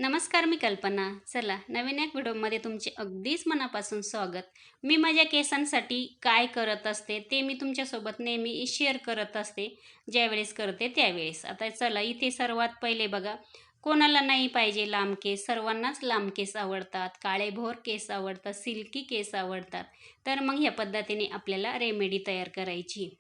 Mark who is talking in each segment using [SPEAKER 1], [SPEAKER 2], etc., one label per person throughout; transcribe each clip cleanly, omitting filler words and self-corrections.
[SPEAKER 1] नमस्कार, मी कल्पना. चला, नवीन एक व्हिडिओमध्ये तुमचे अगदीच मनापासून स्वागत. मी माझ्या केसांसाठी काय करत असते ते मी तुमच्यासोबत नेहमी शेअर करत असते, ज्यावेळेस करते त्यावेळेस. आता चला, इथे सर्वात पहिले बघा, कोणाला नाही पाहिजे लांब केस? सर्वांनाच लांब केस आवडतात, काळेभोर केस आवडतात, सिल्की केस आवडतात. तर मग ह्या पद्धतीने आपल्याला रेमेडी तयार करायची.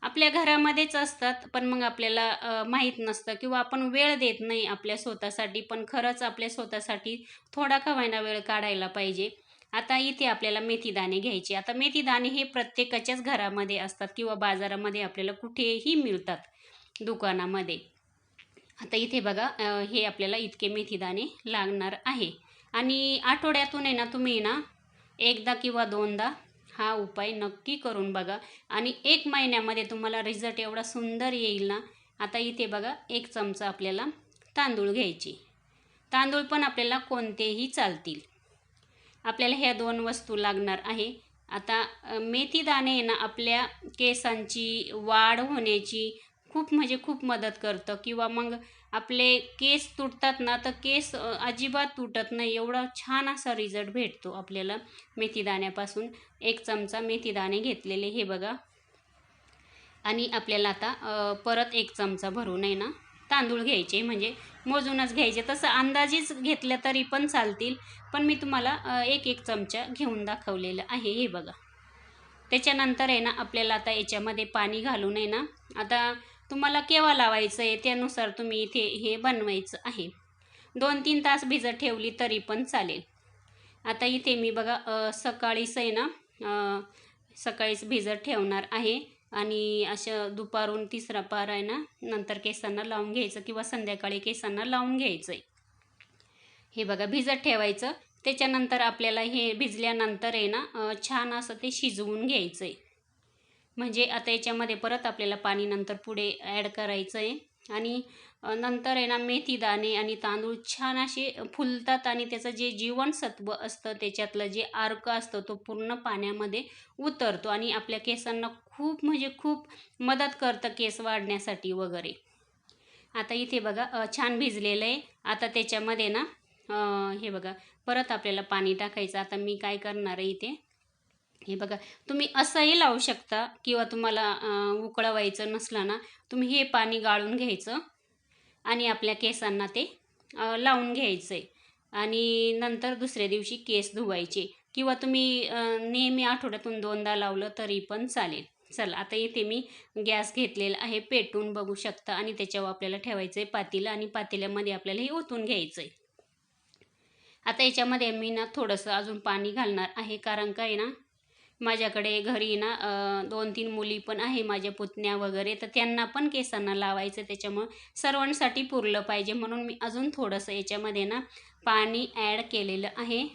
[SPEAKER 1] आपल्या घरामध्येच असतात, पण मग आपल्याला माहीत नसतं किंवा आपण वेळ देत नाही आपल्या स्वतःसाठी. पण खरंच आपल्या स्वतःसाठी थोडा का होईना वेळ काढायला पाहिजे. आता इथे आपल्याला मेथीदाणे घ्यायचे. आता मेथीदाणे हे प्रत्येकाच्याच घरामध्ये असतात किंवा बाजारामध्ये आपल्याला कुठेही मिळतात, दुकानामध्ये. आता इथे बघा, हे आपल्याला इतके मेथीदाणे लागणार आहे. आणि आठवड्यातून आहे ना, तुम्ही ना एकदा किंवा दोनदा हा उपाय नक्की करून बघा आणि 1 महिन्यामध्ये तुम्हाला रिझल्ट एवढा सुंदर येईल ना. आता इथे बघा, 1 चमचा आपल्याला तांदूळ घ्यायचे. तांदूळ पण आपल्याला कोणतेही चालतील. आपल्याला ह्या 2 वस्तू लागणार आहे. आता मेथी दाणे ना आपल्या केसांची वाढ होण्याची खूप म्हणजे खूप मदत करतं. किंवा मग आपले केस तुटतात ना, तर केस अजिबात तुटत नाही. एवढा छान असा रिझल्ट भेटतो आपल्याला मेथी दाण्यापासून. 1 चमचा मेथी दाणे घेतलेले हे बघा. आणि आपल्याला आता परत 1 चमचा भरून आहे ना तांदूळ घ्यायचे, म्हणजे मोजूनच घ्यायचे. तसं अंदाजेच घेतलं तरी पण चालतील, पण मी तुम्हाला 1-1 चमचा घेऊन दाखवलेलं आहे हे बघा. त्याच्यानंतर आहे ना आपल्याला आता याच्यामध्ये पाणी घालून आहे ना, आता तुम्हाला केव्हा लावायचं आहे त्यानुसार तुम्ही इथे हे बनवायचं आहे. 2-3 तास भिजत ठेवली तरी पण चालेल. आता इथे मी बघा, सकाळीच आहे ना, सकाळीच भिजत ठेवणार आहे. आणि असं दुपारून तिसरा पार आहे ना, नंतर केसांना लावून घ्यायचं किंवा संध्याकाळी केसांना लावून घ्यायचं आहे. हे बघा, भिजत ठेवायचं. त्याच्यानंतर आपल्याला हे भिजल्यानंतर आहे ना, छान असं ते शिजवून घ्यायचं आहे. म्हणजे आता याच्यामध्ये परत आपल्याला पाणी नंतर पुढे ॲड करायचं आहे. आणि नंतर आहे ना मेथी दाणे आणि तांदूळ छान असे फुलतात आणि त्याचं जे जीवनसत्व असतं, त्याच्यातलं जे अर्क असतं, तो पूर्ण पाण्यामध्ये उतरतो आणि आपल्या केसांना खूप म्हणजे खूप मदत करतं केस वाढण्यासाठी वगैरे. आता इथे बघा, छान भिजलेलं आहे. आता त्याच्यामध्ये ना हे बघा, परत आपल्याला पाणी टाकायचं. आता मी काय करणार आहे इथे, हे बघा, तुम्ही असंही लावू शकता किंवा तुम्हाला उकळवायचं नसलं ना, तुम्ही हे पाणी गाळून घ्यायचं आणि आपल्या केसांना ते लावून घ्यायचं आहे. आणि नंतर दुसऱ्या दिवशी केस धुवायचे किंवा तुम्ही नेहमी आठवड्यातून 2दा लावलं तरी पण चालेल. चला, आता इथे मी गॅस घेतलेला आहे, पेटवून बघू शकता. आणि त्याच्यावर आपल्याला ठेवायचं आहे पातेलं आणि पातेल्यामध्ये आपल्याला हे ओतून घ्यायचं आहे. आता याच्यामध्ये मी ना थोडंसं अजून पाणी घालणार आहे, कारण काय ना, माझ्याकडे घरी ना 2-3 मुली पण आहे, माझ्या पुतण्या वगैरे, तर त्यांना पण केसांना लावायचं. त्याच्यामुळं सर्वांसाठी पुरलं पाहिजे म्हणून मी अजून थोडंसं याच्यामध्ये ना पाणी ॲड केलेलं आहे.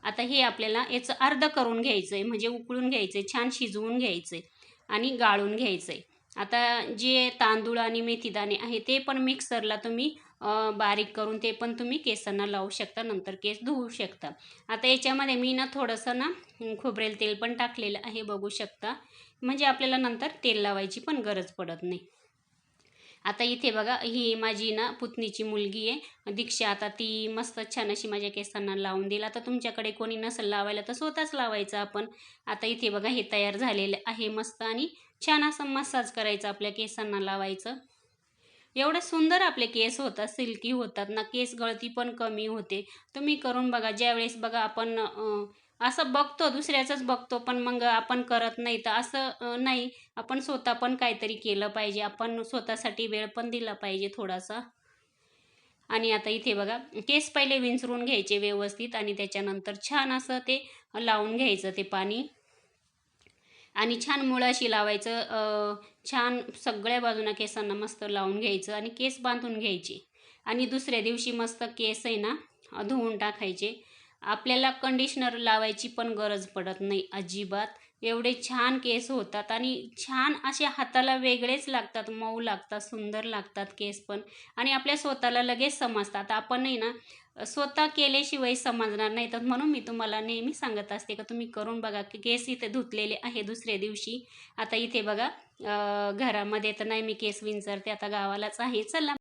[SPEAKER 1] आता हे आपल्याला याचं अर्धं करून घ्यायचं आहे, म्हणजे उकळून घ्यायचं आहे, छान शिजवून घ्यायचं आहे आणि गाळून घ्यायचं आहे. आता जे तांदूळ आणि मेथीदाणे आहे ते पण मिक्सरला तुम्ही बारीक करून ते पण तुम्ही केसांना लावू शकता, नंतर केस धुवू शकता. आता याच्यामध्ये मी ना थोडंसं ना खोबरेल तेल पण टाकलेलं आहे, बघू शकता. म्हणजे आपल्याला नंतर तेल लावायची पण गरज पडत नाही. आता इथे बघा, ही माझी ना पुतणीची मुलगी आहे दीक्षा. आता ती मस्त छान अशी माझ्या केसांना लावून देईल. आता तुमच्याकडे कोणी नसेल लावायला तर स्वतःच लावायचं आपण. आता इथे बघा, हे तयार झालेलं आहे मस्त. आणि छान असं मसाज करायचं, आपल्या केसांना लावायचं. एवढं सुंदर आपले केस होतात, सिल्की होतात ना, केस गळती पण कमी होते. तुम्ही करून बघा. ज्यावेळेस बघा आपण असं बघतो, दुसऱ्याचंच बघतो, पण मग आपण करत नाही. तर असं नाही, आपण स्वतः पण काहीतरी केलं पाहिजे. आपण स्वतःसाठी वेळ पण दिला पाहिजे थोडासा. आणि आता इथे बघा, केस पहिले विंचरून घ्यायचे व्यवस्थित आणि त्याच्यानंतर छान असं ते लावून घ्यायचं ते पाणी. आणि छान मुळाशी लावायचं. छान सगळ्या बाजूनं केसांना मस्त लावून घ्यायचं आणि केस बांधून घ्यायचे. आणि दुसऱ्या दिवशी मस्त केस आहे ना धुवून टाकायचे. आपल्याला कंडिशनर लावायची पण गरज पडत नाही अजिबात. एवढे छान केस होतात आणि छान असे हाताला वेगळेच लागतात, मऊ लागतात, सुंदर लागतात केस पण. आणि आपल्या स्वतःला लगेच समजतात. आपणही ना स्वतः केल्याशिवाय समजणार नाही. तर म्हणून मी तुम्हाला नेहमी सांगत असते का तुम्ही करून बघा. की केस इथे धुतलेले आहे दुसऱ्या दिवशी. आता इथे बघा, घरामध्ये तर नाही मी केस विंचरते, आता गावालाच आहे. चला.